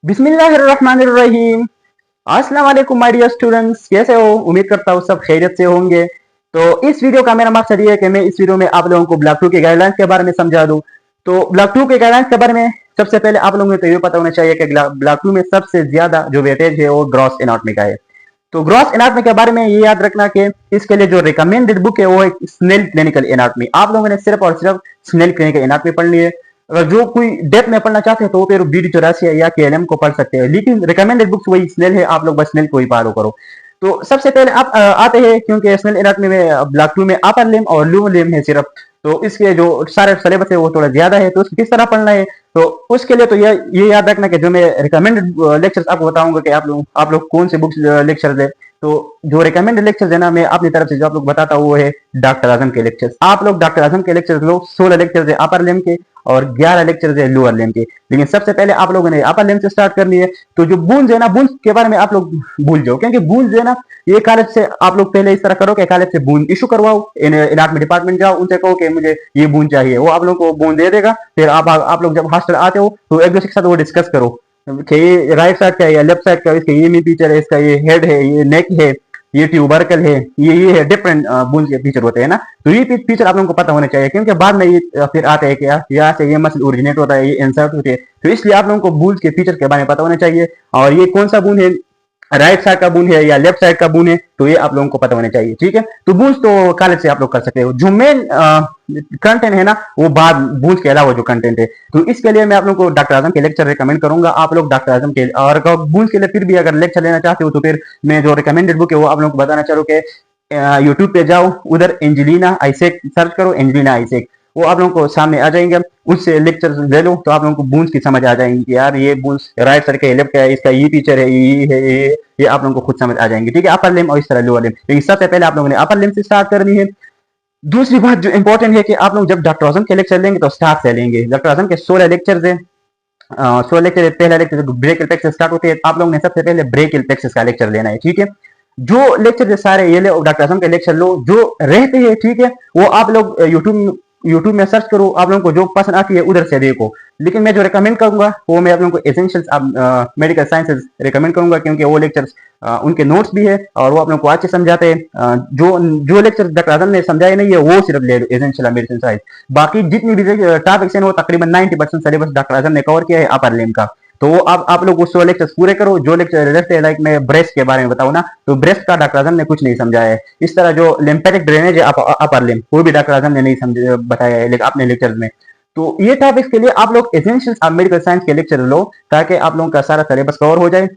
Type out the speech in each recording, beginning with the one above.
बिस्मिल्लाहिर्रहमानिर्रहीम। अस्सलाम वालेकुम माय डियर स्टूडेंट्स, कैसे हो? उम्मीद करता हूँ सब खैरियत से होंगे। तो इस वीडियो का मेरा मकसद ये है कि मैं इस वीडियो में आप लोगों को ब्लॉक 2 के गाइडलाइंस के बारे में समझा दूं। तो ब्लॉक 2 के गाइडलाइंस के बारे में सबसे पहले आप लोगों को तो ये पता होना चाहिए कि ब्लॉक 2 में सबसे ज्यादा जो वेटेज है वो ग्रॉस एनाटॉमी का है। तो ग्रॉस एनाटॉमी के बारे में ये याद रखना कि इसके लिए जो रिकमेंडेड बुक है वो है स्नेल क्लिनिकल एनाटॉमी। आप लोगों ने सिर्फ और सिर्फ स्नेल क्लिनिकल एनाटॉमी पढ़नी है। अगर जो कोई डेप्थ में पढ़ना चाहते हैं तो फिर BD84 या KLM को पढ़ सकते हैं, लेकिन रिकमेंडेड बुक्स वही स्नेल है। आप लोग बस स्नेल को ही फॉलो करो। तो सबसे पहले आप आते हैं, क्योंकि स्नेल एनाटॉमी में ब्लॉक 2 में अपर लिम्ब और लोअर लिम्ब है सिर्फ, तो इसके जो सारे सिलेबस है वो थोड़ा ज्यादा है। तो उसको किस तरह पढ़ना है, तो उसके लिए तो ये याद रखना कि जो मैं रिकमेंडेड लेक्चर्स आपको बताऊंगा कि आप लोग कौन से बुक्स लेक्चर है। तो जो रिकमेंडेड लेक्चर्स है ना, मैं अपनी तरफ से जो आप लोग बताता हूँ वो है डॉक्टर आजम के लेक्चर्स। आप लोग डॉक्टर आजम के लेक्चर्स लो। 16 लेक्चर्स है अपर लिम्ब के और 11 लेक्चर्स है लोअर लिम्ब के। लेकिन सबसे पहले आप लोगों ने अपर लिम्ब से स्टार्ट करनी है। तो जो बूंज है ना, बूंज के बारे में आप लोग भूल जाओ, क्योंकि बूंज है ना, ये कॉलेज से आप लोग पहले इस तरह करो कि कॉलेज से बूंज इशू करवाओ, एनाटॉमी डिपार्टमेंट जाओ, उनसे कहो कि मुझे ये बूंज चाहिए, वो आप लोग को बूंज दे देगा। फिर आप लोग जब हॉस्टल आते हो तो एक दूसरे के साथ वो डिस्कस करो कि ये राइट साइड का है या लेफ्ट साइड का, इसका ये मी फीचर है, इसका ये हेड है, ये नेक है, ये ट्यूबरकल है, ये है, डिफरेंट बूंज के फीचर होते हैं ना। तो ये फीचर आप लोगों को पता होना चाहिए, क्योंकि बाद में ये फिर आते हैं कि यहाँ से ये मसल ओरिजिनेट होता है, ये इंसर्ट होते हैं। तो इसलिए आप लोगों को बूंज के फीचर के बारे में पता होना चाहिए, और ये कौन सा बूंज है, राइट साइड का बूंद है या लेफ्ट साइड का बूंद है, तो ये आप लोगों को पता होना चाहिए। ठीक है, तो बूंज तो कॉलेज से आप लोग कर सकते हो। जो मेन कंटेंट है ना, वो बाद बूंज के अलावा जो कंटेंट है, तो इसके लिए मैं आप लोगों को डॉक्टर आजम के लेक्चर रिकमेंड करूंगा। आप लोग डॉक्टर आजम के, और बूंज के लिए फिर भी अगर लेक्चर लेना चाहते हो तो फिर मैं जो रिकमेंडेड बुक है वो आप लोगों को बताना चाहूँ कि यूट्यूब पे जाओ, उधर एंजेलिना आइसेक सर्च करो, एंजेलिना आइसेक, वो आप लोगों को सामने आ जाएंगे। उससे लेक्चर ले लो तो आप लोगों को बूंज की समझ आ जाएंगी कि यार ये बूंज राइट साइड का लेफ्ट का है, इसका ये फीचर है, ये है, ये आप लोगों को खुद समझ आ जाएंगी। ठीक है, अपर लिम्ब और इस तरह लोअर लिम्ब। लेकिन सबसे पहले आप लोगों ने अपर लिम्ब से स्टार्ट करनी है। दूसरी बात जो इंपॉर्टेंट है कि आप लोग जब डॉक्टर आजम के लेक्चर लेंगे तो स्टार्ट से लेंगे। डॉक्टर आजम के 16 लेक्चर है। 16 लेक्चर, पहला लेक्चर ब्रेक प्लेक्सिस स्टार्ट होते हैं, आप लोग ने सबसे पहले ब्रेक प्लेक्सिस का लेक्चर लेना है। ठीक है, जो लेक्चर सारे ये ले डॉक्टर आजम के लेक्चर लो जो रहते हैं। ठीक है, वो आप लोग यूट्यूब में सर्च करो, आप लोगों को जो पसंद आती है उधर से देखो। लेकिन मैं जो रिकमेंड करूंगा वो मैं आप लोगों को एसेंशियल्स मेडिकल साइंसेज रिकमेंड करूंगा, क्योंकि वो लेक्चर्स उनके नोट्स भी है और वो आप लोगों को अच्छे समझाते हैं। जो जो लेक्चर डॉक्टर आजम ने समझाए नहीं है वो सिर्फ ले लो, एसेंशियल मेडिसिन साइंस। बाकी जितनी भी टॉपिक्स हैं वो तकरीबन 90% सिलेबस डॉक्टर आजम ने कवर किया है अपर लिम्ब का। तो वो आप लोग वो 16 लेक्चर्स पूरे करो। जो लेक्चर रहते हैं, लाइक मैं ब्रेस्ट के बारे में बताऊं ना, तो ब्रेस्ट का डॉक्टर आजम ने कुछ नहीं समझाया है। इस तरह जो लिम्फेटिक ड्रेनेज है अपर लिम्ब, वो भी डॉक्टर आजम ने नहीं समझ बताया है अपने लेक्चर्स में। तो ये टॉपिक्स के लिए आप लोग एसेंशियल्स ऑफ मेडिकल साइंस के लेक्चर लो, ताकि आप लोगों का सारा सिलेबस कवर हो जाए।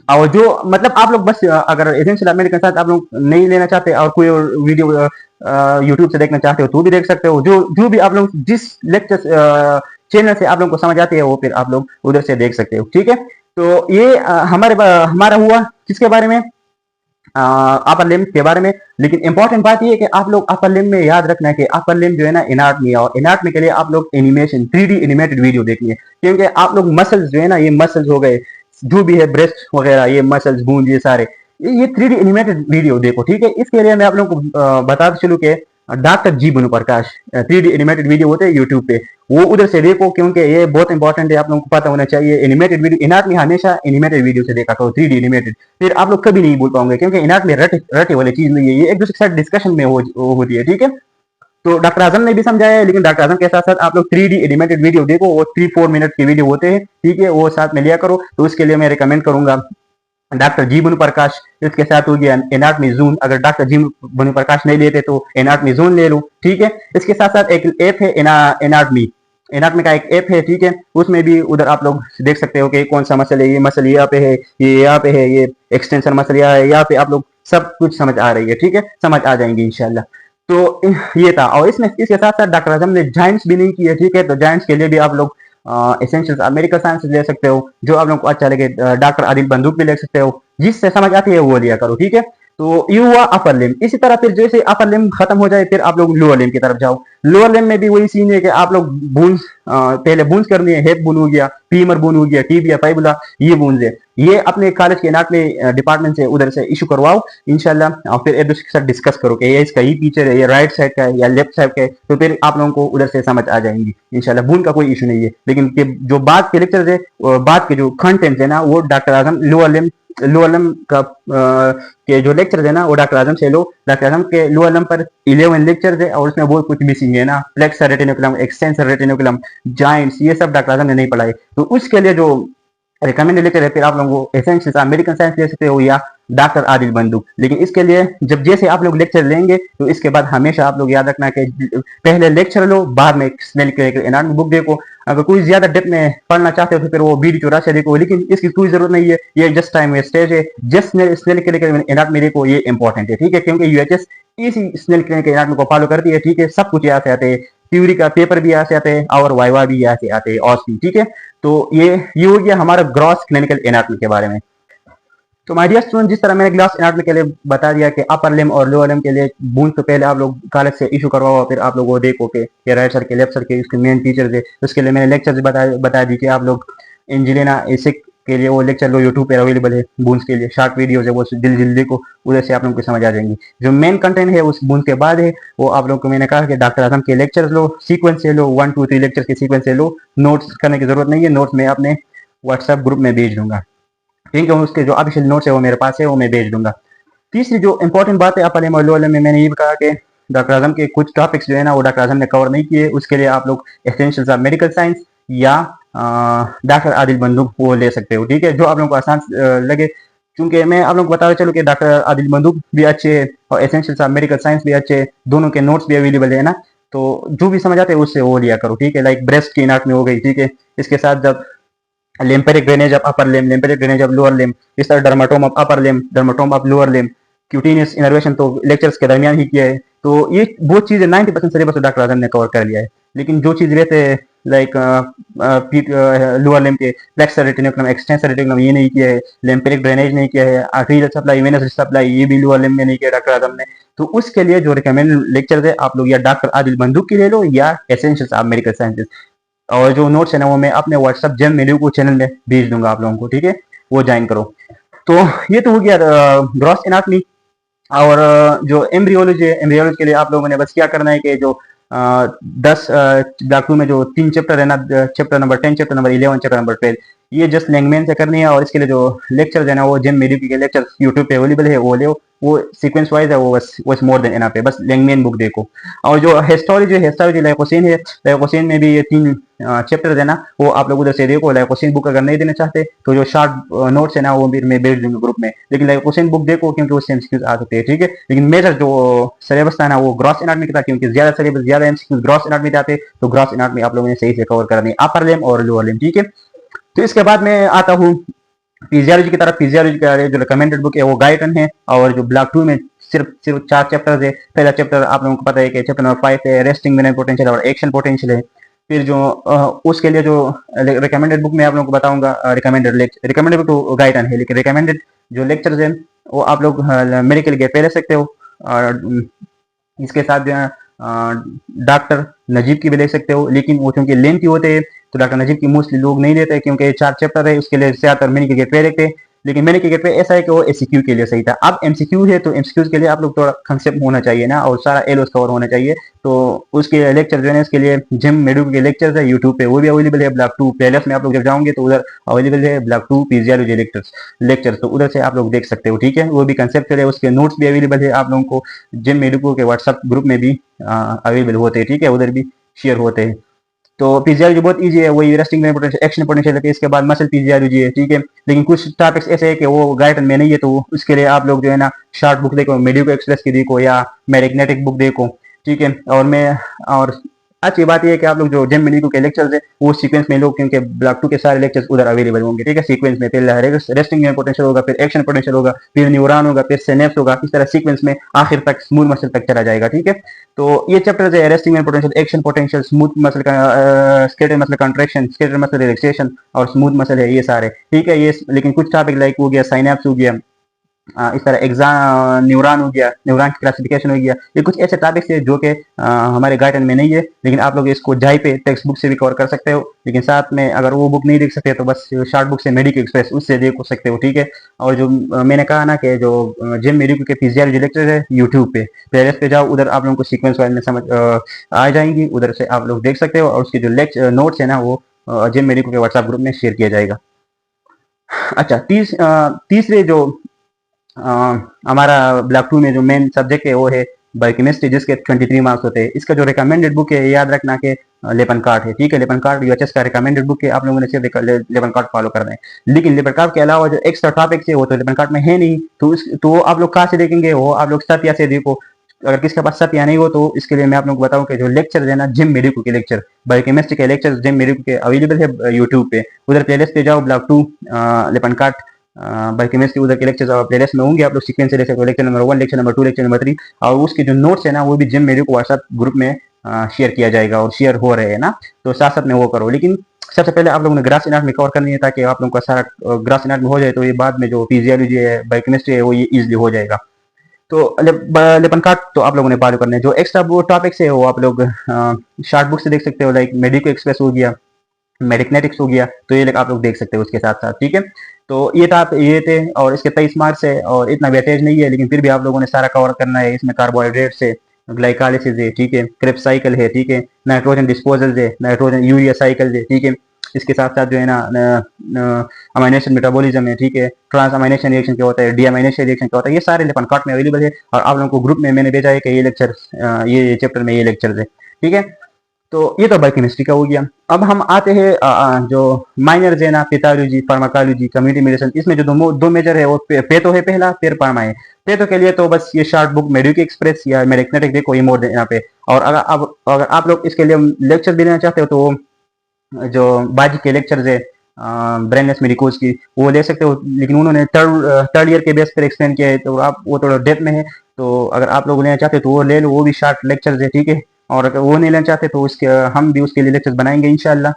और जो मतलब आप लोग बस अगर एसेंशियल अमेरिकन साथ आप लोग नहीं लेना चाहते और कोई वीडियो यूट्यूब से देखना चाहते हो तो भी देख सकते हो। जो भी आप लोग जिस लेक्चर चैनल से आप लोगों को समझ आती है वो फिर आप लोग उधर से देख सकते हो। ठीक है, तो ये हमारा हुआ किसके बारे में, अपर लिम्ब के बारे में। लेकिन इंपॉर्टेंट बात ये है कि आप लोग अपर लिम्ब में याद रखना है कि अपर लिम्ब जो है ना एनाटॉमी है, और एनाटॉमी के लिए आप लोग एनिमेशन 3D एनिमेटेड वीडियो देखनी है, क्योंकि आप लोग मसल्स जो है ना, ये मसल्स हो गए जो भी है ब्रेस्ट वगैरह, ये मसल्स बूंद ये सारे, ये 3D एनिमेटेड वीडियो देखो। ठीक है, इसके लिए मैं आप लोगों को बताते चलूं कि डॉक्टर जी भानु प्रकाश 3D एनिमेटेड वीडियो होते हैं यूट्यूब पे, वो उधर से देखो, क्योंकि ये बहुत इंपॉर्टेंट है, आप लोगों को पता होना चाहिए। एनिमेटेड वीडियो, एनाटॉमी हमेशा एनिमेटेड वीडियो से देखा करो, 3D एनिमेटेड, फिर आप लोग कभी नहीं भूल पाओगे, क्योंकि एनाटॉमी रटे वाली चीज नहीं है, ये एक दूसरे के साथ डिस्कशन में होती है। ठीक है, तो डॉक्टर आजम ने भी समझाया है, लेकिन डॉक्टर आजम के साथ साथ आप लोग 3D एनिमेटेड वीडियो देखो, वो 3-4 मिनट के वीडियो होते हैं। ठीक है, वो साथ में लिया करो। तो उसके लिए मैं रिकमेंड करूंगा डॉक्टर जी भानु प्रकाश। इसके साथ हो गया एनाटॉमी जोन, अगर डॉक्टर जी भानु प्रकाश नहीं लेते तो एनाटॉमी जोन ले लो। ठीक है, इसके साथ साथ एक ऐप है एनाटॉमी का एक ऐप है। ठीक है, उसमें भी उधर आप लोग देख सकते हो कि कौन सा मसल है, ये मसल यहाँ पे है, ये यहाँ पे है, ये एक्सटेंशन मसल यहाँ है, यहाँ पे आप लोग सब कुछ समझ आ रही है। ठीक है, समझ आ जाएंगे इंशाल्लाह। तो ये था, और इसके साथ साथ डॉक्टर आजम ने जॉइंट्स भी नहीं किए। ठीक है, तो जॉइंट्स के लिए भी आप लोग एसेंशियल्स मेडिकल साइंस ले सकते हो, जो आप लोगों को अच्छा लगे। डॉक्टर आदिल बंदूक भी ले सकते हो, जिससे समझ आती है वो लिया करो। ठीक है, तो ये हुआ अपर लिम्ब। इसी तरह फिर जैसे अपर लिम्ब खत्म हो जाए फिर आप लोग लोअर लिम्ब की तरफ जाओ। लोअर लिम्ब में भी वही सीन है कि आप लोग बोन्स पहले बोन्स करनी है, हिप बोन हो गया, फीमर बोन हो गया, टीबिया, फाइबुला, ये बोन्स है। ये अपने कॉलेज के एनाटॉमी डिपार्टमेंट से उधर से इशू करवाओ इंशाल्लाह, और फिर एक दूसरे के साथ डिस्कस करो कि ये इसका ही फीचर है, ये राइट साइड का है या लेफ्ट साइड का है, तो फिर आप लोगों को उधर से समझ आ जाएंगी इंशाल्लाह। बोन का कोई इशू नहीं है। लेकिन जो बाद के लेक्चर है, बाद के जो कंटेंट है ना, वो डॉक्टर आजम लोअर लिम्ब का के जो लेक्चर है ना, वो डॉक्टर आजम से लो। डॉक्टर आजम के लोअर लिम्ब पर 11 लेक्चर है और उसमें बहुत कुछ मिसिंग है ना, फ्लेक्सर रेटिनोकुलम, एक्सटेंसर रेटिनोकुलम, जॉइंट्स, ये सब डॉक्टर आजम ने नहीं पढ़ाई। तो उसके लिए जो रिकमेंडेड लेक्चर है, फिर आप लोगों को एसेंशियल्स अमेरिकन साइंस ले सकते हो या डॉक्टर आदिल बंदूक। लेकिन इसके लिए जब जैसे आप लोग लेक्चर लेंगे तो इसके बाद हमेशा आप लोग याद रखना कि पहले लेक्चर लो, बाद में स्नेल क्लिनिकल एनाटॉमी बुक देखो। अगर कोई ज्यादा डेप्थ में पढ़ना चाहते हो तो फिर वो वीडियो 84 देखो, लेकिन इसकी कोई जरूरत नहीं है, ये जस्ट टाइम वेस्टेज है। जस्ट स्नेल क्लिनिकल एनाटॉमी देखो, ये इंपॉर्टेंट है, ठीक है, क्योंकि यूएचएस इसी स्नेल क्लिनिकल एनाटॉमी को फॉलो करती है, ठीक है। सब कुछ यहाँ से आते हैं, थ्योरी का पेपर भी यहाँ से आते हैं और वाइवा भी यहाँ से आते हैं, और ठीक है। तो ये हो गया हमारा ग्रॉस क्लिनिकल एनाटॉमी के बारे में। तो माय डियर स्टूडेंट, जिस तरह मैंने ग्रॉस एनाटॉमी के लिए बता दिया कि अपर लिम्ब और लोअर लिम्ब के लिए बोन तो पहले आप लोग कॉलेज से इशू करवाओ, फिर आप लोग वो देखो कि ये राइट साइड के लेफ्ट साइड के इसके मेन फीचर्स है। उसके लिए मैंने लेक्चर्स बता दी कि आप लोग इंजिलिना एसिक के लिए वो लेक्चर लो, यूट्यूब पर अवेलेबल है। बोन्स के लिए शॉर्ट वीडियोज है, वो जल्दी देखो, उधर से आप लोगों को समझ आ जाएंगी। जो मेन कंटेंट है उस बोन्स के बाद है, वो आप लोग को मैंने कहा कि डॉक्टर आजम के लेक्चर्स लो, सीक्वेंस से लो, 1 2 3 लेक्चर के सीक्वेंस से लो। नोट्स करने की जरूरत नहीं है, नोट्स मैं अपने व्हाट्सएप ग्रुप में भेज दूंगा, ठीक है। उसके जो ऑफिशियल नोट्स है वो मेरे पास है, वो मैं भेज दूंगा। तीसरी जो इंपॉर्टेंट बात है अपर लिम्ब और लोअर लिम्ब में, मैंने ये भी कहा कि डॉक्टर आजम के कुछ टॉपिक्स जो है ना, वो डॉक्टर आजम ने कवर नहीं किए। उसके लिए आप लोग एसेंशियल्स ऑफ मेडिकल साइंस या डॉक्टर आदिल बंदूक वो ले सकते हो, ठीक है, जो आप लोगों को आसान लगे। क्योंकि मैं आप लोगों को बताता चलूँ कि डॉक्टर आदिल बंदूक भी अच्छे है और एसेंशियल्स ऑफ मेडिकल साइंस भी अच्छे है, दोनों के नोट्स भी अवेलेबल है ना। तो जो भी समझ आते हैं उससे वो लिया करो, ठीक है। लाइक ब्रेस्ट की एनाटॉमी हो गई, ठीक है। इसके साथ जब lymphatic drainage of upper limb, lymphatic drainage of lower limb, इस तरह dermatome of upper limb, dermatome of lower limb, cutaneous innervation तो लेक्चर्स के दरमियान ही किया है। तो ये वो चीजें 90% सिलेबस डॉक्टर आजम ने कवर कर लिया है। लेकिन जो चीज रहते हैं लाइक लोअर लिम्ब के फ्लेक्सर रेटिनोकुलम, एक्सटेंसर रेटिनोकुलम, ये नहीं किया है। लिम्फेटिक ड्रेनेज नहीं किया है। आर्टेरियल सप्लाई, वेनस सप्लाई, ये भी लोअर लिम्ब में नहीं किया डॉक्टर आजम ने। तो उसके लिए जो रिकमेंडेड लेक्चर है आप लोग या डॉक्टर आदिल बंदूक की ले लो या एसेंशियल्स ऑफ मेडिकल साइंसेज, और जो नोट्स है ना वो मैं अपने व्हाट्सएप जेम मेन्यू को चैनल में भेज दूंगा आप लोगों को, ठीक है, वो ज्वाइन करो। तो ये तो हो गया ग्रॉस एनाटॉमी। और जो एम्ब्रियोलॉजी है, एम्ब्रियोलॉजी के लिए आप लोगों ने बस क्या करना है कि जो 10 ब्लॉक 2 में जो 3 चैप्टर है ना, chapter number 10, chapter number 11, chapter number 12, ये जस्ट लैंग्वेज से करनी है। और इसके लिए जो लेक्चर है ना, वो जेम मेडियो के लेक्चर यूट्यूब पे अवेलेबल है, वो ले, वो सीक्वेंस वाइज है, वो बस मोर देन एनफ है, बस लैंग्वेज बुक देखो। और जो हिस्टोलॉजी लाइकोसिन है, लाइकोसिन में भी ये 3 चैप्टर है ना, वो आप लोग उधर से देखो। लाइकोसिन बुक अगर नहीं देना चाहते तो जो शॉर्ट नोट्स है ना, वो मैं भेज दूंगा ग्रुप में, लेकिन लाइकोसिन बुक देखो क्योंकि उससे एमसीक्यूज आ सकते हैं, ठीक है। लेकिन मेजर जो सिलेबस था ना वो ग्रॉस एनाटॉमी का था, क्योंकि ज्यादा सिलेबस, ज्यादा एमसीक्यूज ग्रॉस एनाटॉमी में आते, तो ग्रॉस एनाटॉमी आप लोगों ने सही से कवर करनी है, अपर लिम्ब और लोअर लिम्ब, ठीक है। तो इसके बाद मैं आता हूँ फिजियोलॉजी की तरफ। फिजियोलॉजी का जो रिकमेंडेड बुक है वो गाइटन है, और जो ब्लॉक 2 में सिर्फ 4 चैप्टर है। पहला चैप्टर आप लोगों को पता है कि चैप्टर नंबर 5 है, रेस्टिंग वेनर पोटेंशियल और एक्शन पोटेंशियल है। फिर जो उसके लिए जो रिकमेंडेड बुक मैं आप लोगों को बताऊंगा, रिकमेंडेड बुक तो गाइडन है, लेकिन रिकमेंडेड जो लेक्चर्स हैं वो आप लोग मेडिकल गेट पे ले सकते हो। और इसके साथ जो है डॉक्टर नजीब की भी ले सकते हो, लेकिन वो क्योंकि लेंथी होते हैं तो डॉक्टर नजीब की मोस्टली लोग नहीं लेते, क्योंकि 4 चैप्टर है, उसके लिए ज्यादातर मेडिकल गेट पे देखते हैं। लेकिन मैंने क्रिकेट पे ऐसा है कि वो एमसीक्यू के लिए सही था। अब एमसीक्यू है तो एमसीक्यू के लिए आप लोग थोड़ा कंसेप्ट होना चाहिए ना, और सारा एलोस कवर होना चाहिए। तो उसके लेक्चर जो है इसके लिए जिम मेडू के लेक्चर्स है यूट्यूब पे, वो भी अवेलेबल है। ब्लॉक 2 प्लेलिस्ट में आप लोग जब जाओगे तो उधर अवेलेबल है ब्लॉक 2 फिजियोलॉजी लेक्चर्स, तो उधर से आप लोग देख सकते हो, ठीक है। वो भी कंसेप्ट है, उसके नोट्स भी अवेलेबल है आप लोगों को जिम मेडू के व्हाट्सएप ग्रुप में भी अवेलेबल होते हैं, ठीक है, उधर भी शेयर होते हैं। तो फिजियोलॉजी बहुत इजी है, वही रेस्टिंग पोटेंशियल, एक्शन पोटेंशियल है, इसके बाद मसल फिजियोलॉजी है, ठीक है। लेकिन कुछ टॉपिक्स ऐसे है कि वो गाइडन में नहीं है, तो उसके लिए आप लोग जो है ना शॉर्ट बुक देखो, मेडिको एक्सप्रेस की देखो या मैग्नेटिक बुक देखो, ठीक है। और अच्छी बात यह है कि आप लोग जो जेम मेडिको के लेक्चर्स है वो सीक्वेंस में लो, क्योंकि ब्लॉक 2 के सारे लेक्चर्स उधर अवेलेबल होंगे, ठीक है, सीक्वेंस में। पहले रेस्टिंग पोटेंशियल होगा, फिर एक्शन पोटेंशियल होगा, फिर न्यूरॉन होगा, फिर सिनेप्स होगा, इस तरह सीक्वेंस में आखिर तक स्मूथ मसल तक चला जाएगा, ठीक है। तो ये चैप्टर है resting potential, action potential, smooth muscle का skeletal muscle contraction, skeletal muscle relaxation और स्मूथ मसल है, ये सारे, ठीक है। ये लेकिन कुछ टॉपिक लाइक हो गया साइनेप्स हो गया, इस तरह एग्जाम न्यूरॉन हो गया, न्यूरॉन की क्लासिफिकेशन हो गया, ये कुछ ऐसे टॉपिक्स है जो कि हमारे गाइडलाइन में नहीं है, लेकिन आप लोग इसको जाई पे टेक्स्ट बुक से भी कवर कर सकते हो। लेकिन साथ में अगर वो बुक नहीं देख सकते तो बस शॉर्ट बुक से मेडिको एक्सप्रेस उससे देख सकते हो, ठीक है। और जो मैंने कहा ना कि जो जिम मेडिको के फिजियोलॉजी लेक्चर है यूट्यूब पे प्लेलिस्ट पे जाओ, उधर आप लोगों को सीक्वेंस वाइज में समझ आ जाएंगी, उधर से आप लोग देख सकते हो। और उसके जो लेक्चर नोट्स है ना वो जिम मेडिको के व्हाट्सएप ग्रुप में शेयर किया जाएगा। अच्छा, तीसरे जो अ, हमारा ब्लॉक 2 में जो मेन सब्जेक्ट है वो है बायोकेमिस्ट्री, जिसके 23 मार्क्स होते हैं। इसका जो रिकमेंडेड बुक है याद रखना कि लेपनकार्ट है, ठीक है। लेपनकार्ट यूएचएस का रिकमेंडेड बुक है, आप लोगों ने सिर्फ लेपनकार्ट फॉलो करना है। लेकिन लेपनकार्ट के अलावा जो एक्स्ट्रा टॉपिक्स है वो तो लेपनकार्ट में है नहीं, तो आप लोग कहाँ से देखेंगे, वो आप लोग सत्या से देखो। अगर किसके पास सत्या नहीं हो तो इसके लिए मैं आप लोग को बताऊं कि जो लेक्चर है ना जिम मेडिको के लेक्चर, बायोकेमिस्ट्री के लेक्चर जिम मेडिको के अवेलेबल है यूट्यूब पे, उधर प्लेलिस्ट पे जाओ ब्लॉक 2 लेपनकार्ट बायोकेमिस्ट्री, उधर के लेक्चर्स प्लेलिस्ट में होंगे, आप लोग सीक्वेंस से देख सकते हो, lecture number 1, lecture number 2, lecture number 3। और उसके जो नोट्स है ना वो भी जिम मेडिको को व्हाट्सएप ग्रुप में शेयर किया जाएगा, और शेयर हो रहे हैं ना, तो साथ साथ में वो करो। लेकिन सबसे पहले आप लोगों ने ग्रास एनाटॉमी कवर करनी है, ताकि आप लोगों का सारा ग्रास एनाटॉमी हो जाए, तो ये बाद में जो फिजियोलॉजी है, बायोकेमिस्ट्री है, वो ये इजीली हो जाएगा। तो लेपन कार्ड तो आप लोगों ने फॉलो करने हैं। जो एक्स्ट्रा वो टॉपिक्स है वो आप लोग शॉर्ट बुक से देख सकते हो, लाइक मेडिको एक्सप्रेस हो गया, मेडिकनेटिक्स हो गया, तो ये आप लोग देख सकते हो उसके साथ साथ, ठीक है। तो ये थे, और इसके 23 मार्क्स है, और इतना वेटेज नहीं है, लेकिन फिर भी आप लोगों ने सारा कवर करना है। इसमें कार्बोहाइड्रेट्स है, ग्लाइकोलाइसिस है, ठीक है, क्रेब्स साइकिल है, ठीक है, नाइट्रोजन डिस्पोजल है, नाइट्रोजन यूरिया साइकिल है, ठीक है। इसके साथ साथ जो है ना अमाइनेशन मेटाबॉलिज्म है, ठीक है, ट्रांस अमाइनेशन रिएक्शन क्या होता है, डी अमाइनेशन रिएक्शन क्या होता है, ये सारे लेपन कार्ट में अवेलेबल है। और आप लोगों को ग्रुप में मैंने भेजा है कि ये लेक्चर, ये चैप्टर में ये लेक्चर है, ठीक है। तो ये तो बायोकेमिस्ट्री का हो गया। अब हम आते हैं जो माइनर है ना, पैथोलॉजी, फार्माकोलॉजी, कम्युनिटी मेडिसिन। इसमें जो दो मेजर है वो पेथो है पहला, फिर फार्मा है। पेथो के लिए तो बस ये शॉर्ट बुक मेडिको एक्सप्रेस या मेडिकनेटिक देखो, ये मोर यहाँ पे। और अगर आप लोग इसके लिए लेक्चर देना चाहते हो तो जो बाजी के लेक्चर्स है ब्रेनलेस मेडिकोज की, वो ले सकते हो। लेकिन उन्होंने थर्ड ईयर के बेस पर एक्सप्लेन किया है, तो आप वो थोड़ा डेप्थ में है, तो अगर आप लोग लेना चाहते हो तो वो ले लो, वो भी शॉर्ट लेक्चर्स है, ठीक है। और अगर वो नहीं लेना चाहते तो उसके हम भी उसके लिए लेक्चर्स बनाएंगे इंशाल्लाह,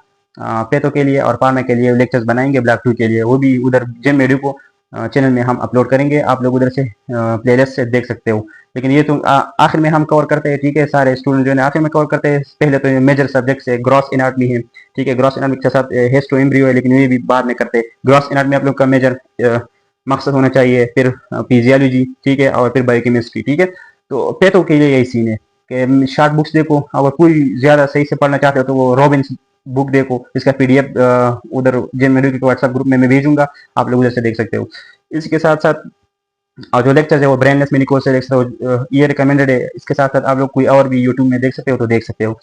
पेथो के लिए और फार्मा के लिए लेक्चर्स बनाएंगे, ब्लॉक 2 के लिए, वो भी उधर जिम मेडिको चैनल में हम अपलोड करेंगे, आप लोग उधर से प्लेलिस्ट से देख सकते हो। लेकिन ये तो आखिर में हम कवर करते हैं, ठीक है। सारे स्टूडेंट जो है आखिर में कवर करते हैं। पहले तो मेजर सब्जेक्ट है, ग्रॉस एनाटॉमी है, ठीक है, ग्रॉस एनाटॉमी के साथ हिस्टो एम्ब्रियो है, लेकिन ये भी बाद में करते हैं। ग्रॉस एनाटॉमी आप लोग का मेजर मकसद होना चाहिए, फिर फिजियोलॉजी, ठीक है, और फिर बायोकेमिस्ट्री, ठीक है। तो पेथो के लिए यही सीन है कि शॉर्ट बुक्स देखो, अगर कोई ज्यादा सही से पढ़ना चाहते हो तो वो रॉबिन्स बुक देखो, इसका पीडीएफ उधर जिम मेडिको के व्हाट्सएप ग्रुप में मैं भेजूंगा, आप लोग उधर से देख सकते हो। इसके साथ साथ और जो लेक्चर है वो ब्रेनलेस मेडिको से देख सकते हो, ये रिकमेंडेड है। इसके साथ साथ आप लोग कोई और भी यूट्यूब में देख सकते हो तो देख सकते हो।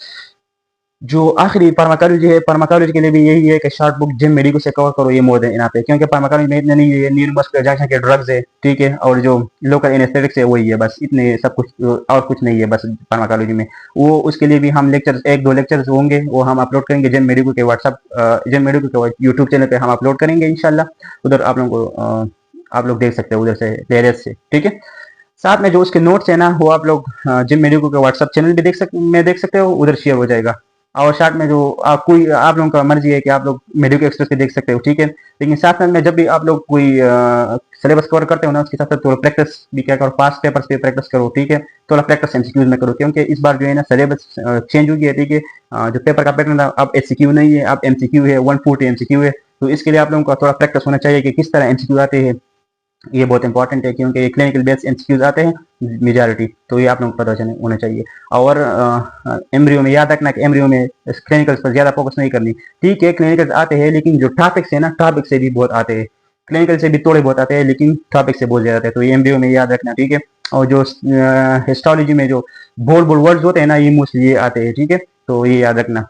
जो आखिरी फार्माकोलॉजी है, फार्माकोलॉजी के लिए भी यही है कि शॉर्ट बुक जिम मेडिको से कवर करो, ये मोर देन यहाँ पे, क्योंकि फार्माकोलॉजी में इतने नहीं है, न्यूरोमस्कुलर जंक्शन के ड्रग्स है, ठीक है, और जो लोकल एनेस्थेटिक्स है वही है, बस इतने सब कुछ, और कुछ नहीं है बस फार्माकोलॉजी में। वो उसके लिए भी हम लेक्चर, एक दो लेक्चर्स होंगे, वो हम अपलोड करेंगे जिम मेडिको के व्हाट्सएप, जिम मेडिको के यूट्यूब चैनल पे हम अपलोड करेंगे इंशाल्लाह। उधर आप लोगों को आप लोग देख सकते हो उधर से प्लेलिस्ट से, ठीक है। साथ में जो उसके नोट्स है ना वो आप लोग जिम मेडिको के व्हाट्सएप चैनल भी देख सकते हो, उधर शेयर हो जाएगा। और साथ में जो कोई आप लोगों का मर्जी है कि आप लोग मेडिको एक्सप्रेस पे देख सकते हो, ठीक है। लेकिन साथ में जब भी आप लोग कोई सिलेबस कवर करते हो ना, उसके साथ साथ थोड़ा प्रैक्टिस भी क्या करो, पास्ट पेपर्स पे प्रैक्टिस करो, ठीक है। थोड़ा प्रैक्टिस एमसीक्यूज में करो, क्योंकि इस बार जो है ना सिलेबस चेंज हो गया है, ठीक है। जो पेपर का पैटर्न था अब एचसीक्यू नहीं है, अब एमसीक्यू है, 140 एमसीक्यू है। तो इसके लिए आप लोगों का थोड़ा प्रैक्टिस होना चाहिए कि किस तरह एमसीक्यू आते हैं, ये बहुत इंपॉर्टेंट है, क्योंकि क्लिनिकल बेस्ड एमसीक्यूज आते हैं मेजॉरिटी, तो ये आप लोगों को पता होना चाहिए। और एम्ब्रियो में याद रखना कि एम्ब्रियो में क्लिनिकल्स पर ज्यादा फोकस नहीं करनी, ठीक है। क्लिनिकल्स आते हैं लेकिन जो टॉपिक्स है ना, टॉपिक से भी बहुत आते हैं, क्लिनिकल से भी थोड़े बहुत आते हैं, लेकिन टॉपिक से बहुत ज्यादा आते हैं, तो ये एम्ब्रियो में याद रखना, ठीक है। और जो हिस्टोलॉजी में जो बोल बोल वर्ड्स होते हैं ना, ये मोस्टली ये आते हैं, ठीक है, तो ये याद रखना।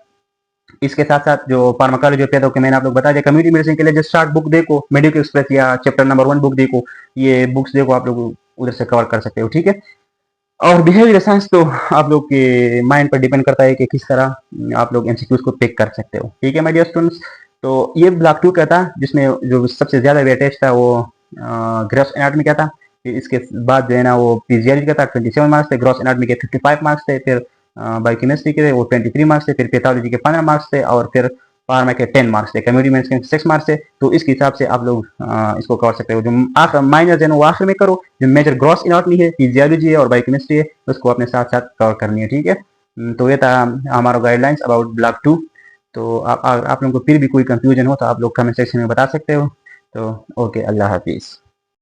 इसके साथ साथ जो फार्माकोलॉजी पैदा होकर मैंने आप लोग बता दिया, कम्युनिटी मेडिसिन के लिए जो स्टार्ट बुक देखो, मेडिको एक्सप्रेस या चैप्टर नंबर 1 बुक देखो, ये बुक्स देखो, आप लोग उधर से कवर कर सकते हो, ठीक है। और बिहेवियर साइंस तो आप लोग के माइंड पर डिपेंड करता है कि किस तरह आप लोग एमसीक्यूज को पिक कर सकते हो, ठीक है माय डियर स्टूडेंट्स। तो ये ब्लॉक 2 का था, जिसमें जो सबसे ज्यादा वेटेज था वो ग्रॉस एनाटॉमी का था। इसके बाद जो है ना वो फिजियोलॉजी का था, 27 मार्क्स थे, ग्रॉस एनाटॉमी के 55 मार्क्स थे, फिर बायोकेमिस्ट्री के वो 23 मार्क्स थे, फिर पैथोलॉजी के 15 मार्क्स थे, और फिर फार्मा के 10 मार्क्स थे, कम्युनिटी मेंस के 6 मार्क्स थे। तो इसके हिसाब से आप लोग इसको कर सकते हो। जो आखिर माइनर है वो आखिर में करो, जो मेजर ग्रॉस एनाटॉमी है, फिजियोलॉजी है और बायोकेमिस्ट्री है, उसको अपने साथ साथ कवर करनी है, ठीक है। तो ये था हमारा गाइडलाइंस अबाउट ब्लॉक 2। तो आप लोगों को फिर भी कोई कंफ्यूजन हो तो आप लोग कमेंट सेक्शन में बता सकते हो। तो ओके, अल्लाह हाफिज़।